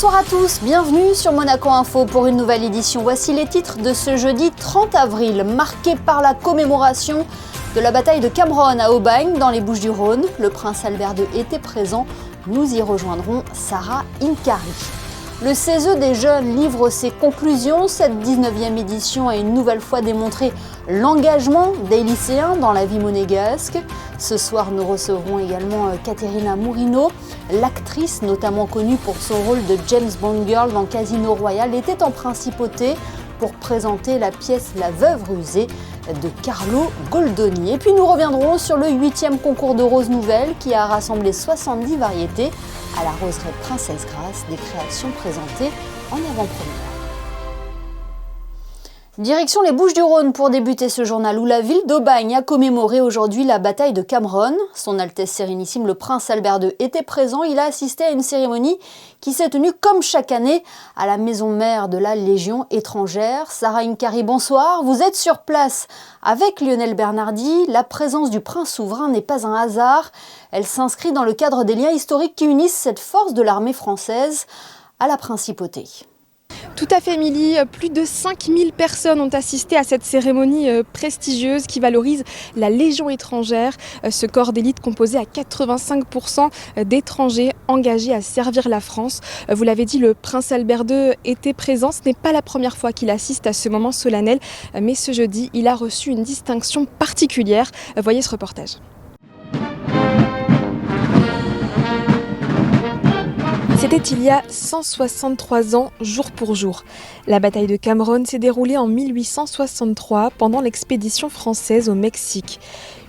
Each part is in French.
Bonsoir à tous, bienvenue sur Monaco Info pour une nouvelle édition. Voici les titres de ce jeudi 30 avril, marqué par la commémoration de la bataille de Cameron à Aubagne, dans les Bouches-du-Rhône. Le prince Albert II était présent, nous y rejoindrons Sarah Inkari. Le CESE des jeunes livre ses conclusions. Cette 19e édition a une nouvelle fois démontré l'engagement des lycéens dans la vie monégasque. Ce soir, nous recevrons également Caterina Murino. L'actrice, notamment connue pour son rôle de James Bond Girl dans Casino Royale, était en principauté pour présenter la pièce La Veuve rusée de Carlo Goldoni. Et puis nous reviendrons sur le 8e concours de roses nouvelles qui a rassemblé 70 variétés à la roseraie Princesse Grasse, des créations présentées en avant-première. Direction les Bouches-du-Rhône pour débuter ce journal où la ville d'Aubagne a commémoré aujourd'hui la bataille de Cameron. Son Altesse Sérénissime, le prince Albert II, était présent. Il a assisté à une cérémonie qui s'est tenue comme chaque année à la maison mère de la Légion étrangère. Sarah Inkari, bonsoir. Vous êtes sur place avec Lionel Bernardi. La présence du prince souverain n'est pas un hasard. Elle s'inscrit dans le cadre des liens historiques qui unissent cette force de l'armée française à la principauté. Tout à fait, Émilie. Plus de 5000 personnes ont assisté à cette cérémonie prestigieuse qui valorise la Légion étrangère, ce corps d'élite composé à 85% d'étrangers engagés à servir la France. Vous l'avez dit, le prince Albert II était présent. Ce n'est pas la première fois qu'il assiste à ce moment solennel, mais ce jeudi, il a reçu une distinction particulière. Voyez ce reportage. C'était il y a 163 ans, jour pour jour. La bataille de Cameron s'est déroulée en 1863 pendant l'expédition française au Mexique.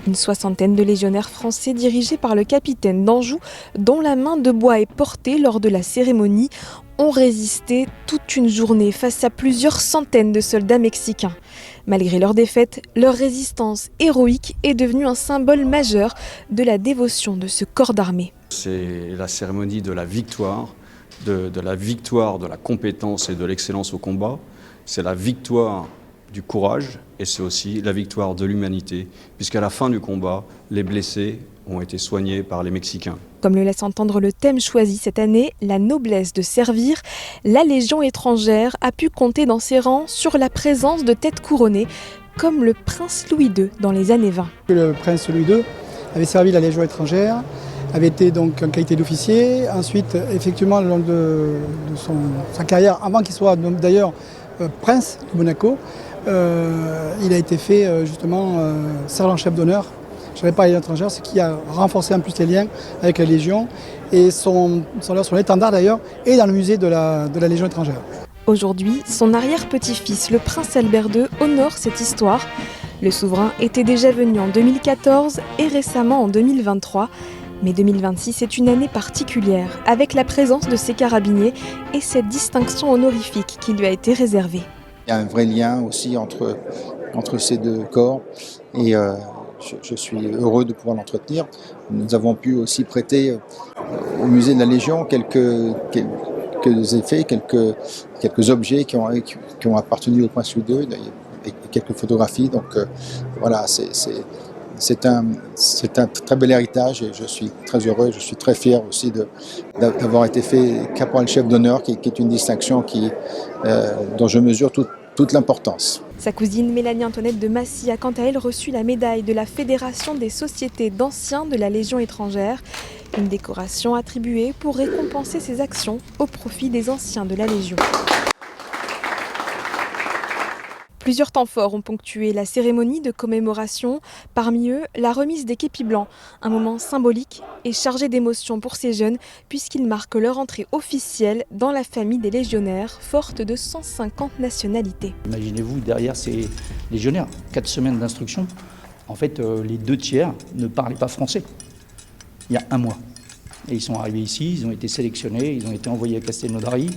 Une soixantaine de légionnaires français dirigés par le capitaine d'Anjou, dont la main de bois est portée lors de la cérémonie, ont résisté toute une journée face à plusieurs centaines de soldats mexicains. Malgré leur défaite, leur résistance héroïque est devenue un symbole majeur de la dévotion de ce corps d'armée. C'est la cérémonie de la victoire, de la victoire de la compétence et de l'excellence au combat. C'est la victoire du courage et c'est aussi la victoire de l'humanité, puisqu'à la fin du combat, les blessés ont été soignés par les Mexicains. Comme le laisse entendre le thème choisi cette année, la noblesse de servir, la Légion étrangère a pu compter dans ses rangs sur la présence de têtes couronnées, comme le prince Louis II dans les années 20. Le prince Louis II avait servi la Légion étrangère, avait été donc en qualité d'officier. Ensuite, effectivement, le long de sa carrière, avant qu'il soit d'ailleurs prince de Monaco, il a été fait justement sergent-chef d'honneur. Je n'avais pas les étrangères, ce qui a renforcé en plus les liens avec la Légion. Et son étendard d'ailleurs est dans le musée de la Légion étrangère. Aujourd'hui, son arrière-petit-fils, le prince Albert II, honore cette histoire. Le souverain était déjà venu en 2014 et récemment en 2023. Mais 2026 est une année particulière, avec la présence de ses carabiniers et cette distinction honorifique qui lui a été réservée. Il y a un vrai lien aussi entre ces deux corps et je suis heureux de pouvoir l'entretenir. Nous avons pu aussi prêter au musée de la Légion quelques effets, quelques objets qui ont appartenu au prince Louis II et quelques photographies. Donc voilà, c'est un très bel héritage et je suis très heureux, je suis très fier aussi d'avoir été fait caporal-chef d'honneur, qui est une distinction dont je mesure toute l'importance. Sa cousine Mélanie-Antoinette de Massy a quant à elle reçu la médaille de la Fédération des sociétés d'anciens de la Légion étrangère, une décoration attribuée pour récompenser ses actions au profit des anciens de la Légion. Plusieurs temps forts ont ponctué la cérémonie de commémoration, parmi eux la remise des képis blancs, un moment symbolique et chargé d'émotion pour ces jeunes puisqu'il marque leur entrée officielle dans la famille des légionnaires, forte de 150 nationalités. Imaginez-vous derrière ces légionnaires, 4 semaines d'instruction, en fait les 2/3 ne parlaient pas français il y a un mois. Et ils sont arrivés ici, ils ont été sélectionnés, ils ont été envoyés à Castelnaudary.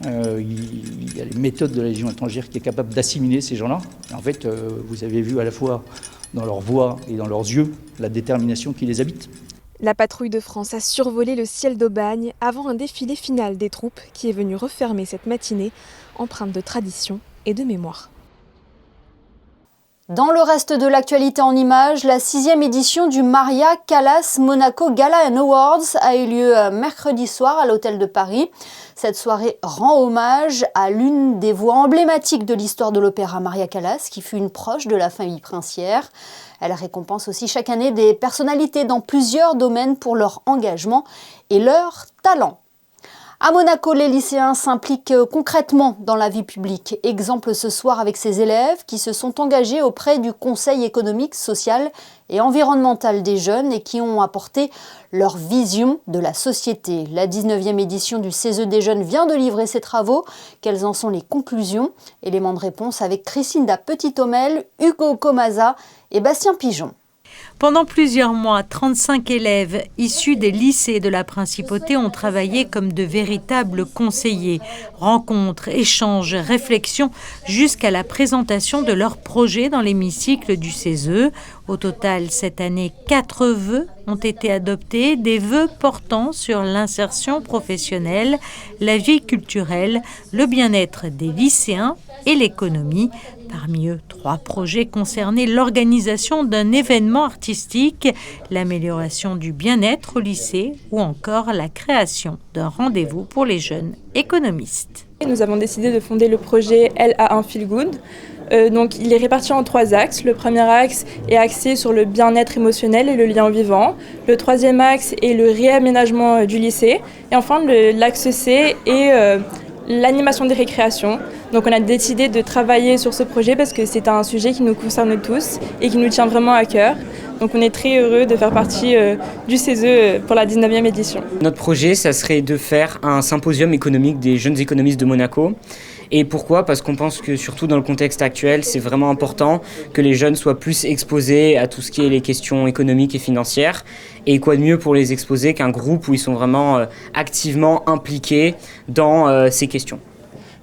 Il y a les méthodes de la Légion étrangère qui est capable d'assimiler ces gens-là. Et en fait, vous avez vu à la fois dans leur voix et dans leurs yeux la détermination qui les habite. La patrouille de France a survolé le ciel d'Aubagne avant un défilé final des troupes qui est venu refermer cette matinée, empreinte de tradition et de mémoire. Dans le reste de l'actualité en images, la 6e édition du Maria Callas Monaco Gala & Awards a eu lieu mercredi soir à l'Hôtel de Paris. Cette soirée rend hommage à l'une des voix emblématiques de l'histoire de l'opéra, Maria Callas, qui fut une proche de la famille princière. Elle récompense aussi chaque année des personnalités dans plusieurs domaines pour leur engagement et leur talent. À Monaco, les lycéens s'impliquent concrètement dans la vie publique. Exemple ce soir avec ces élèves qui se sont engagés auprès du Conseil économique, social et environnemental des jeunes et qui ont apporté leur vision de la société. La 19e édition du CESE des jeunes vient de livrer ses travaux. Quelles en sont les conclusions? Éléments de réponse avec Christinda Petit-Homel, Hugo Comaza et Bastien Pigeon. Pendant plusieurs mois, 35 élèves issus des lycées de la Principauté ont travaillé comme de véritables conseillers. Rencontres, échanges, réflexions, jusqu'à la présentation de leurs projets dans l'hémicycle du CESE. Au total, cette année, 4 vœux ont été adoptés, des vœux portant sur l'insertion professionnelle, la vie culturelle, le bien-être des lycéens et l'économie. Parmi eux, 3 projets concernaient l'organisation d'un événement artistique, l'amélioration du bien-être au lycée ou encore la création d'un rendez-vous pour les jeunes économistes. Nous avons décidé de fonder le projet LA1 Feel Good. Donc, il est réparti en 3 axes. Le premier axe est axé sur le bien-être émotionnel et le lien au vivant. Le troisième axe est le réaménagement du lycée. Et enfin, l'axe C est l'animation des récréations. Donc on a décidé de travailler sur ce projet parce que c'est un sujet qui nous concerne tous et qui nous tient vraiment à cœur. Donc on est très heureux de faire partie du CESE pour la 19e édition. Notre projet, ça serait de faire un symposium économique des jeunes économistes de Monaco. Et pourquoi ? Parce qu'on pense que surtout dans le contexte actuel, c'est vraiment important que les jeunes soient plus exposés à tout ce qui est les questions économiques et financières. Et quoi de mieux pour les exposer qu'un groupe où ils sont vraiment activement impliqués dans ces questions.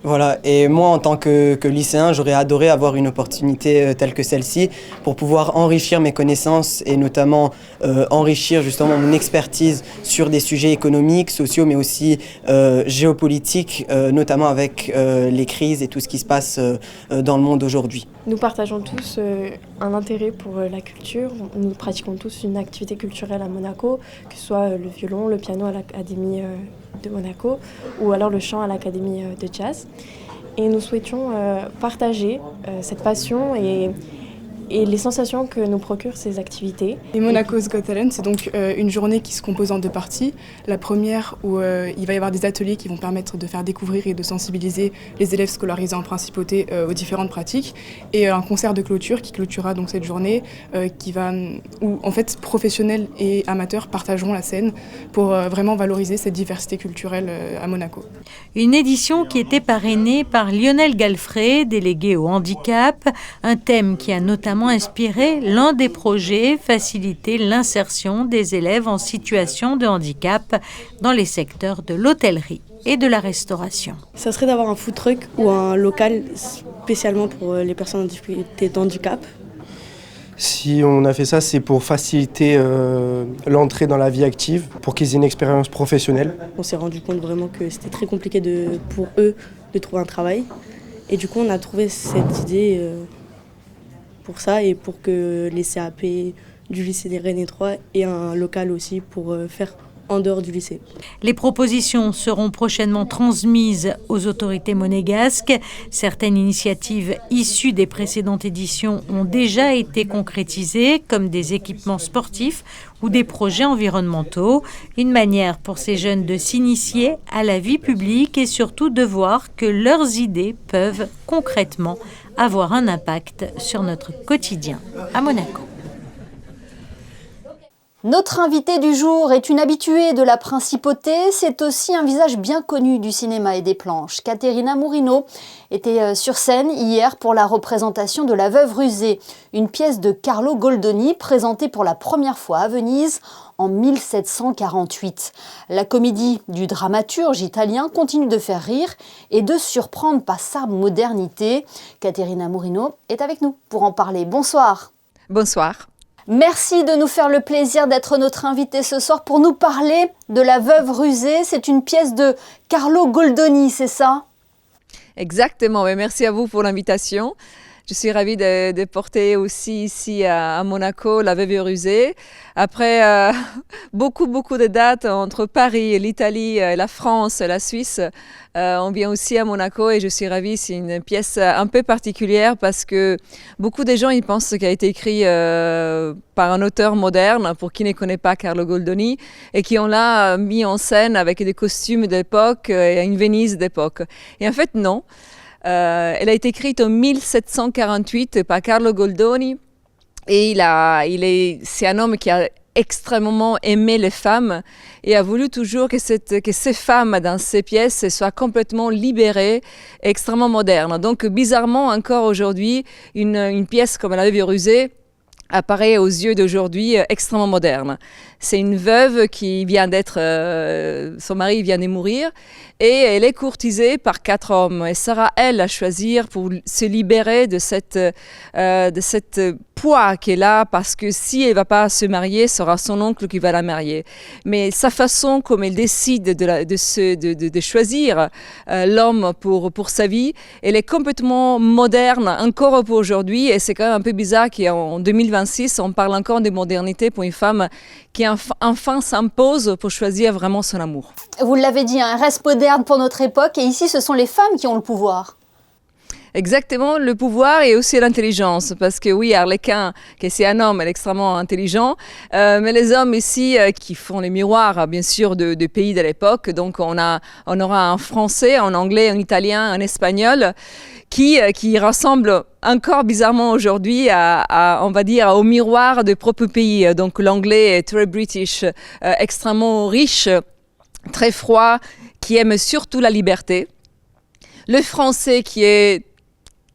Voilà, et moi en tant que lycéen, j'aurais adoré avoir une opportunité telle que celle-ci pour pouvoir enrichir mes connaissances et notamment enrichir justement mon expertise sur des sujets économiques, sociaux, mais aussi géopolitiques, notamment avec les crises et tout ce qui se passe dans le monde aujourd'hui. Nous partageons tous un intérêt pour la culture. Nous pratiquons tous une activité culturelle à Monaco, que ce soit le violon, le piano à l'Académie de Monaco ou alors le chant à l'Académie de jazz. Et nous souhaitions partager cette passion et les sensations que nous procurent ces activités. Et Monaco's Got Talent, c'est donc une journée qui se compose en 2 parties. La première où il va y avoir des ateliers qui vont permettre de faire découvrir et de sensibiliser les élèves scolarisés en principauté aux différentes pratiques. Et un concert de clôture qui clôturera donc cette journée où en fait professionnels et amateurs partageront la scène pour vraiment valoriser cette diversité culturelle à Monaco. Une édition qui était parrainée par Lionel Galfrey, délégué au handicap, un thème qui a notamment inspiré l'un des projets, faciliter l'insertion des élèves en situation de handicap dans les secteurs de l'hôtellerie et de la restauration. Ça serait d'avoir un food truck ou un local spécialement pour les personnes en difficulté d'handicap. Si on a fait ça, c'est pour faciliter l'entrée dans la vie active, pour qu'ils aient une expérience professionnelle. On s'est rendu compte vraiment que c'était très compliqué pour eux de trouver un travail. Et du coup, on a trouvé cette idée pour ça et pour que les CAP du lycée des Rennes 3 aient un local aussi pour faire en dehors du lycée. Les propositions seront prochainement transmises aux autorités monégasques. Certaines initiatives issues des précédentes éditions ont déjà été concrétisées, comme des équipements sportifs ou des projets environnementaux. Une manière pour ces jeunes de s'initier à la vie publique et surtout de voir que leurs idées peuvent concrètement avoir un impact sur notre quotidien à Monaco. Notre invitée du jour est une habituée de la Principauté. C'est aussi un visage bien connu du cinéma et des planches. Caterina Murino était sur scène hier pour la représentation de La Veuve rusée, une pièce de Carlo Goldoni présentée pour la première fois à Venise en 1748. La comédie du dramaturge italien continue de faire rire et de surprendre par sa modernité. Caterina Murino est avec nous pour en parler. Bonsoir. Bonsoir. Merci de nous faire le plaisir d'être notre invité ce soir pour nous parler de La Veuve rusée. C'est une pièce de Carlo Goldoni, c'est ça ? Exactement, merci à vous pour l'invitation. Je suis ravie de porter aussi ici à Monaco la Veuve Rusée. Après beaucoup de dates entre Paris, l'Italie, la France, la Suisse, on vient aussi à Monaco et je suis ravie. C'est une pièce un peu particulière parce que beaucoup de gens ils pensent qu'elle a été écrite par un auteur moderne, pour qui ne connaît pas Carlo Goldoni, et qui on l'a mis en scène avec des costumes d'époque et une Venise d'époque. Et en fait, non. Elle a été écrite en 1748 par Carlo Goldoni et c'est un homme qui a extrêmement aimé les femmes et a voulu toujours que ces femmes dans ces pièces soient complètement libérées et extrêmement modernes. Donc bizarrement, encore aujourd'hui, une pièce comme La Veuve Rusée apparaît aux yeux d'aujourd'hui extrêmement moderne. C'est une veuve qui vient son mari vient de mourir et elle est courtisée par 4 hommes. Et sera elle à choisir pour se libérer de cette poids qu'elle a, parce que si elle ne va pas se marier, ce sera son oncle qui va la marier. Mais sa façon comme elle décide de choisir l'homme pour sa vie, elle est complètement moderne encore pour aujourd'hui. Et c'est quand même un peu bizarre qu'en 2026, on parle encore de modernité pour une femme qui enfin s'impose pour choisir vraiment son amour. Vous l'avez dit, elle reste moderne pour notre époque et ici ce sont les femmes qui ont le pouvoir. Exactement, le pouvoir et aussi l'intelligence, parce que oui, Arlequin, que c'est un homme, elle est extrêmement intelligent, mais les hommes ici qui font les miroirs, bien sûr, de pays de l'époque, donc on aura un français, un anglais, un italien, un espagnol, qui ressemblent encore bizarrement aujourd'hui on va dire, au miroir de propre pays. Donc l'anglais est très british, extrêmement riche, très froid, qui aime surtout la liberté. Le français qui est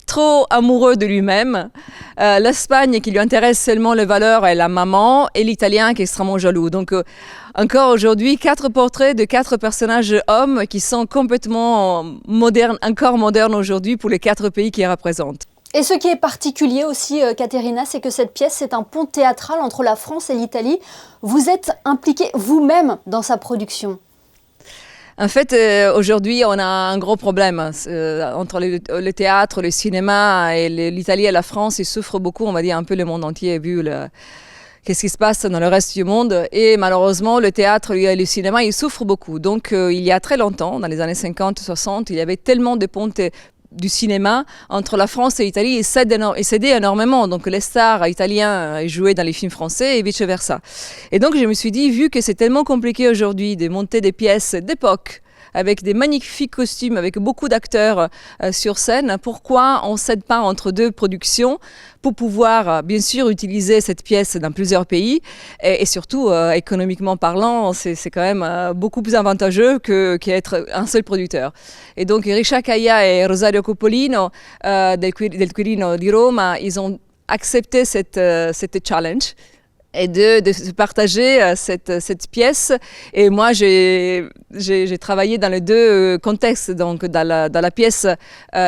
trop amoureux de lui-même, l'Espagne qui lui intéresse seulement les valeurs et la maman, et l'Italien qui est extrêmement jaloux. Donc encore aujourd'hui, 4 portraits de 4 personnages hommes qui sont complètement modernes, encore modernes aujourd'hui pour les 4 pays qu'ils représentent. Et ce qui est particulier aussi, Caterina, c'est que cette pièce, c'est un pont théâtral entre la France et l'Italie. Vous êtes impliquée vous-même dans sa production. En fait, aujourd'hui, on a un gros problème entre le théâtre, le cinéma et l'Italie et la France. Ils souffrent beaucoup, on va dire un peu le monde entier, vu qu'est-ce qui se passe dans le reste du monde. Et malheureusement, le théâtre et le cinéma, ils souffrent beaucoup. Donc, il y a très longtemps, dans les années 50-60, il y avait tellement de ponts du cinéma entre la France et l'Italie, et cédait énormément. Donc les stars italiens jouaient dans les films français et vice-versa. Et donc je me suis dit, vu que c'est tellement compliqué aujourd'hui de monter des pièces d'époque avec des magnifiques costumes, avec beaucoup d'acteurs sur scène, pourquoi on ne cède pas entre 2 productions pour pouvoir, bien sûr, utiliser cette pièce dans plusieurs pays et surtout, économiquement parlant, c'est quand même beaucoup plus avantageux qu'être un seul producteur. Et donc, Richard Caia et Rosario Coppolino del Quirino di Roma, ils ont accepté cette challenge et de se partager cette pièce. Et moi, j'ai travaillé dans les 2 contextes, donc dans la pièce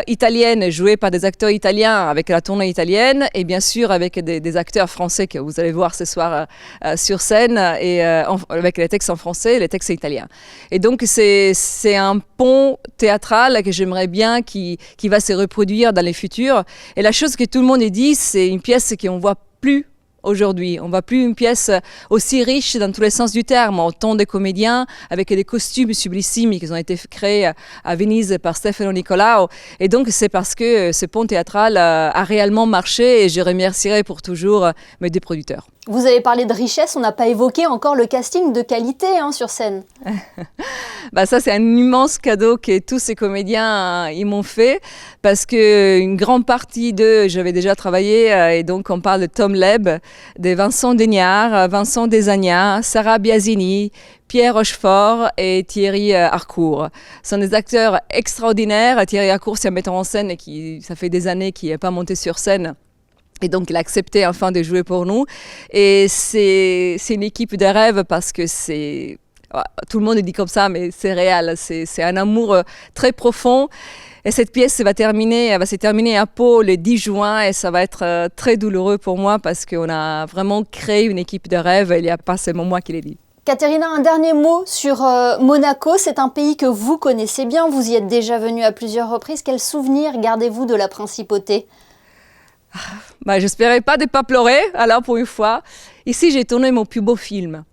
italienne jouée par des acteurs italiens avec la tournée italienne, et bien sûr avec des acteurs français que vous allez voir ce soir sur scène, et avec les textes en français et les textes italiens. Et donc c'est un pont théâtral que j'aimerais bien qui va se reproduire dans les futurs. Et la chose que tout le monde dit, c'est une pièce qu'on ne voit plus aujourd'hui. On ne voit plus une pièce aussi riche dans tous les sens du terme, autant de comédiens avec des costumes sublissimes qui ont été créés à Venise par Stefano Niccolao. Et donc c'est parce que ce pont théâtral a réellement marché, et je remercierai pour toujours mes 2 producteurs. Vous avez parlé de richesse, on n'a pas évoqué encore le casting de qualité sur scène. Ça, c'est un immense cadeau que tous ces comédiens ils m'ont fait, parce qu'une grande partie d'eux, j'avais déjà travaillé, et donc on parle de Tom Leb, de Vincent Degnard, Vincent Desagna, Sarah Biasini, Pierre Rochefort et Thierry Harcourt. Ce sont des acteurs extraordinaires. Thierry Harcourt, c'est un metteur en scène et ça fait des années qu'il n'est pas monté sur scène. Et donc, il a accepté enfin de jouer pour nous. Et c'est une équipe de rêve, parce que tout le monde dit comme ça, mais c'est réel. C'est un amour très profond. Et cette pièce va se terminer à Pau le 10 juin, et ça va être très douloureux pour moi, parce qu'on a vraiment créé une équipe de rêve. Il n'y a pas seulement moi qui l'ai dit. Caterina, un dernier mot sur Monaco. C'est un pays que vous connaissez bien. Vous y êtes déjà venue à plusieurs reprises. Quels souvenirs gardez-vous de la principauté ? J'espérais pas de pas pleurer, alors pour une fois. Ici, j'ai tourné mon plus beau film.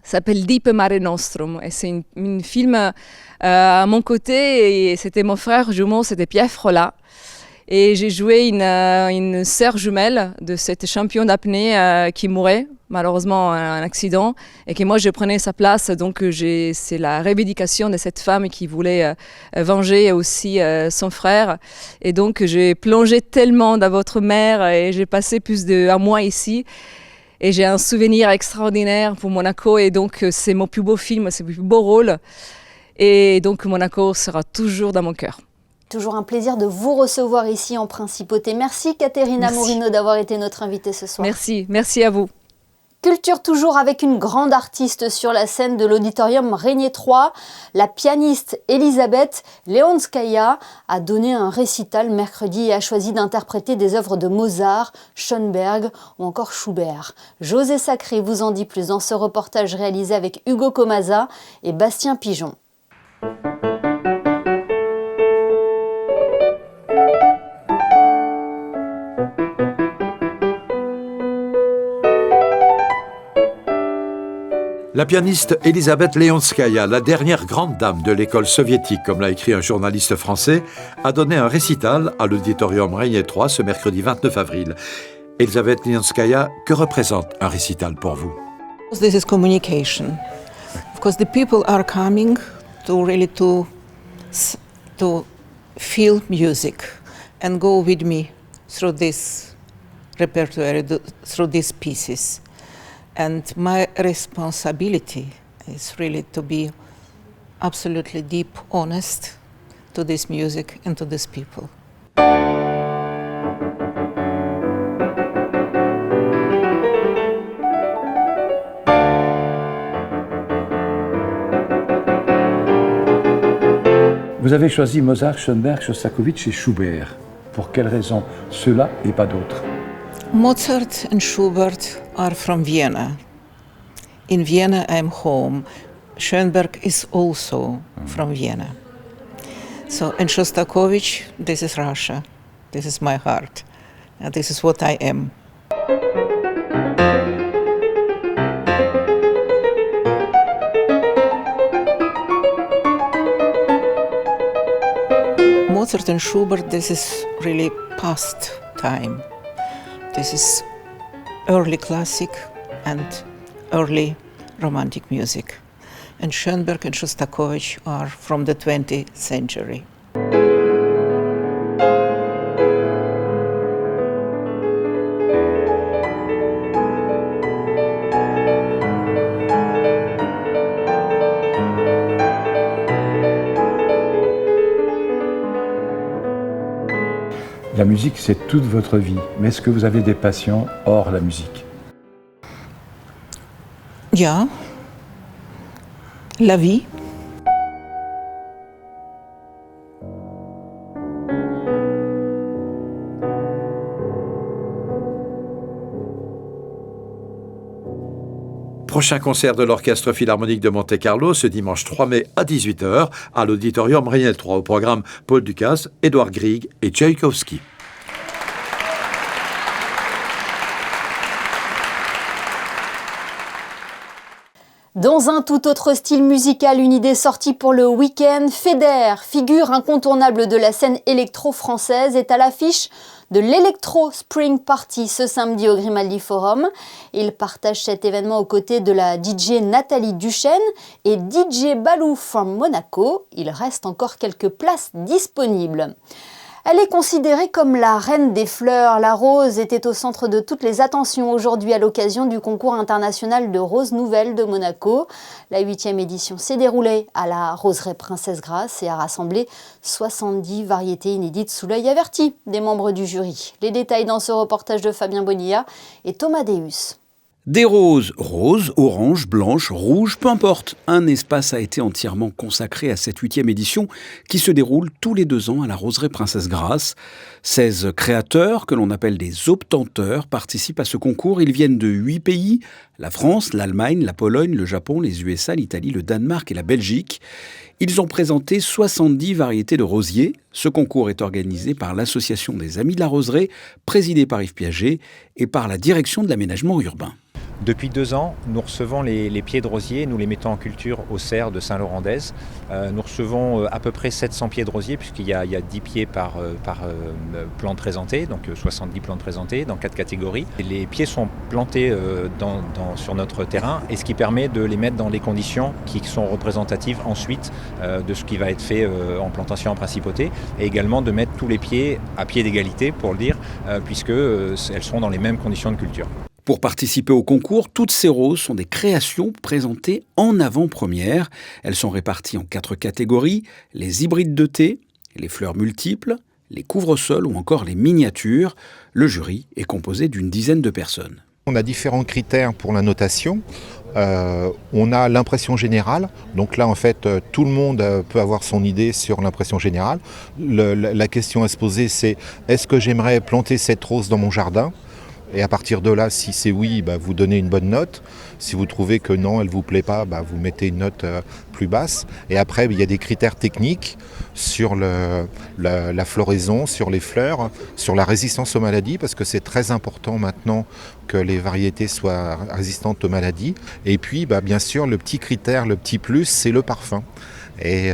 Ça s'appelle Deep Mare Nostrum. Et c'est un film à mon côté. Et c'était mon frère jumeau, c'était Pierre Frola. Et j'ai joué une sœur jumelle de cette championne d'apnée qui mourait, malheureusement, un accident. Et que moi, je prenais sa place. Donc, c'est la revendication de cette femme qui voulait venger aussi son frère. Et donc, j'ai plongé tellement dans votre mer et j'ai passé plus d'1 mois ici. Et j'ai un souvenir extraordinaire pour Monaco. Et donc, c'est mon plus beau film, c'est mon plus beau rôle. Et donc, Monaco sera toujours dans mon cœur. Toujours un plaisir de vous recevoir ici en Principauté. Merci Caterina Morino d'avoir été notre invitée ce soir. Merci à vous. Culture toujours avec une grande artiste sur la scène de l'auditorium Régnier 3. La pianiste Elisabeth Leonskaya a donné un récital mercredi et a choisi d'interpréter des œuvres de Mozart, Schoenberg ou encore Schubert. José Sacré vous en dit plus dans ce reportage réalisé avec Hugo Comaza et Bastien Pigeon. La pianiste Elisabeth Leonskaya, la dernière grande dame de l'école soviétique, comme l'a écrit un journaliste français, a donné un récital à l'auditorium Régnier 3 ce mercredi 29 avril. Elisabeth Leonskaya, que représente un récital pour vous? This is communication. Of course, the people are coming to feel music and go with me through this repertoire, through these pieces. And my responsibility is really to be absolutely deep, honest to this music and to these people. Vous avez choisi Mozart, Schoenberg, Shostakovich et Schubert. Pour quelles raisons ceux-là et pas d'autres? Mozart and Schubert are from Vienna. In Vienna, I'm home. Schoenberg is also from Vienna. So, and Shostakovich, this is Russia. This is my heart. And this is what I am. Mozart and Schubert, this is really past time. This is early classic and early romantic music. And Schoenberg and Shostakovich are from the 20th century. La musique, c'est toute votre vie. Mais est-ce que vous avez des passions hors la musique? Ja, la vie. Prochain concert de l'Orchestre Philharmonique de Monte-Carlo ce dimanche 3 mai à 18h à l'Auditorium Régnier 3. Au programme, Paul Ducasse, Édouard Grieg et Tchaïkovski. Dans un tout autre style musical, une idée sortie pour le week-end, Feder, figure incontournable de la scène électro-française, est à l'affiche de l'Electro Spring Party ce samedi au Grimaldi Forum. Il partage cet événement aux côtés de la DJ Nathalie Duchesne et DJ Balou from Monaco. Il reste encore quelques places disponibles. Elle est considérée comme la reine des fleurs. La rose était au centre de toutes les attentions aujourd'hui à l'occasion du concours international de roses nouvelles de Monaco. La 8e édition s'est déroulée à la roseraie Princesse Grace et a rassemblé 70 variétés inédites sous l'œil averti des membres du jury. Les détails dans ce reportage de Fabien Bonilla et Thomas Deus. Des roses, roses, oranges, blanches, rouges, peu importe. Un espace a été entièrement consacré à cette 8e édition qui se déroule tous les 2 ans à la roseraie Princesse Grace. 16 créateurs, que l'on appelle des obtenteurs, participent à ce concours. Ils viennent de 8 pays, la France, l'Allemagne, la Pologne, le Japon, les USA, l'Italie, le Danemark et la Belgique. Ils ont présenté 70 variétés de rosiers. Ce concours est organisé par l'Association des Amis de la Roseraie, présidée par Yves Piaget, et par la Direction de l'aménagement urbain. Depuis 2 ans, nous recevons les pieds de rosier, nous les mettons en culture au cerf de Saint-Laurent-d'Aise. Nous recevons à peu près 700 pieds de rosier, puisqu'il y a 10 pieds par plante présentée, donc 70 plantes présentées dans 4 catégories. Et les pieds sont plantés sur notre terrain, et ce qui permet de les mettre dans des conditions qui sont représentatives ensuite de ce qui va être fait en plantation en principauté, et également de mettre tous les pieds à pied d'égalité, pour le dire, puisque elles seront dans les mêmes conditions de culture. Pour participer au concours, toutes ces roses sont des créations présentées en avant-première. Elles sont réparties en 4 catégories, les hybrides de thé, les fleurs multiples, les couvre-sols ou encore les miniatures. Le jury est composé d'une dizaine de personnes. On a différents critères pour la notation. On a l'impression générale, donc là en fait tout le monde peut avoir son idée sur l'impression générale. La question à se poser, c'est est-ce que j'aimerais planter cette rose dans mon jardin ? Et à partir de là, si c'est oui, vous donnez une bonne note. Si vous trouvez que non, elle ne vous plaît pas, vous mettez une note plus basse. Et après, il y a des critères techniques sur la floraison, sur les fleurs, sur la résistance aux maladies, parce que c'est très important maintenant que les variétés soient résistantes aux maladies. Et puis, bien sûr, le petit critère, le petit plus, c'est le parfum. Et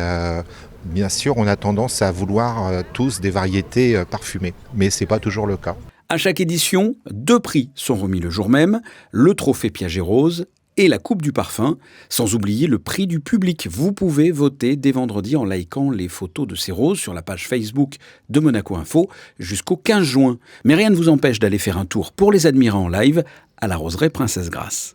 bien sûr, on a tendance à vouloir tous des variétés parfumées, mais ce n'est pas toujours le cas. À chaque édition, 2 prix sont remis le jour même, le trophée Piaget Rose et la coupe du parfum, sans oublier le prix du public. Vous pouvez voter dès vendredi en likant les photos de ces roses sur la page Facebook de Monaco Info jusqu'au 15 juin. Mais rien ne vous empêche d'aller faire un tour pour les admirer en live à la Roseraie Princesse Grace.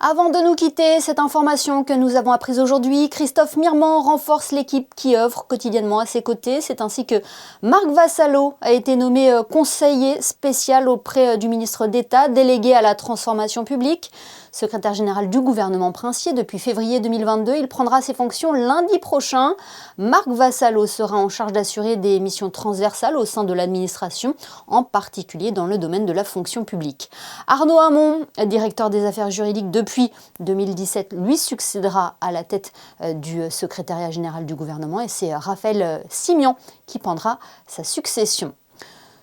Avant de nous quitter, cette information que nous avons apprise aujourd'hui, Christophe Mirmand renforce l'équipe qui œuvre quotidiennement à ses côtés. C'est ainsi que Marc Vassallo a été nommé conseiller spécial auprès du ministre d'État, délégué à la transformation publique. Secrétaire général du gouvernement princier depuis février 2022, il prendra ses fonctions lundi prochain. Marc Vassallo sera en charge d'assurer des missions transversales au sein de l'administration, en particulier dans le domaine de la fonction publique. Arnaud Hamon, directeur des affaires juridiques depuis 2017, lui succédera à la tête du secrétariat général du gouvernement et c'est Raphaël Simian qui prendra sa succession.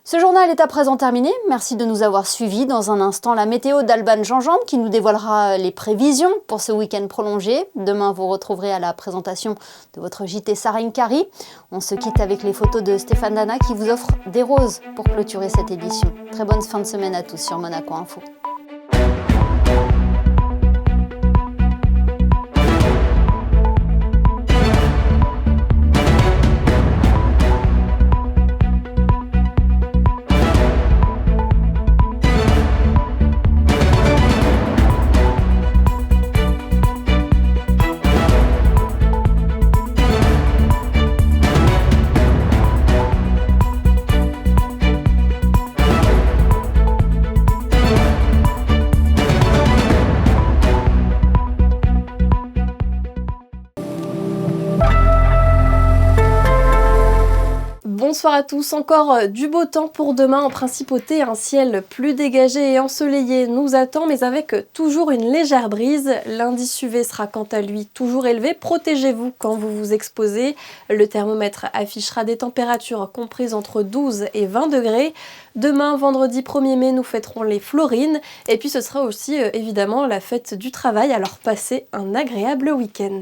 Ce journal est à présent terminé. Merci de nous avoir suivis. Dans un instant, la météo d'Alban Jean-Jean qui nous dévoilera les prévisions pour ce week-end prolongé. Demain, vous retrouverez à la présentation de votre JT Sarinkari. On se quitte avec les photos de Stéphane Dana qui vous offre des roses pour clôturer cette édition. Très bonne fin de semaine à tous sur Monaco Info. Bonsoir à tous, encore du beau temps pour demain en principauté, un ciel plus dégagé et ensoleillé nous attend mais avec toujours une légère brise. L'indice UV sera quant à lui toujours élevé, protégez-vous quand vous vous exposez. Le thermomètre affichera des températures comprises entre 12 et 20 degrés. Demain, vendredi 1er mai, nous fêterons les Florines et puis ce sera aussi évidemment la fête du travail, alors passez un agréable week-end.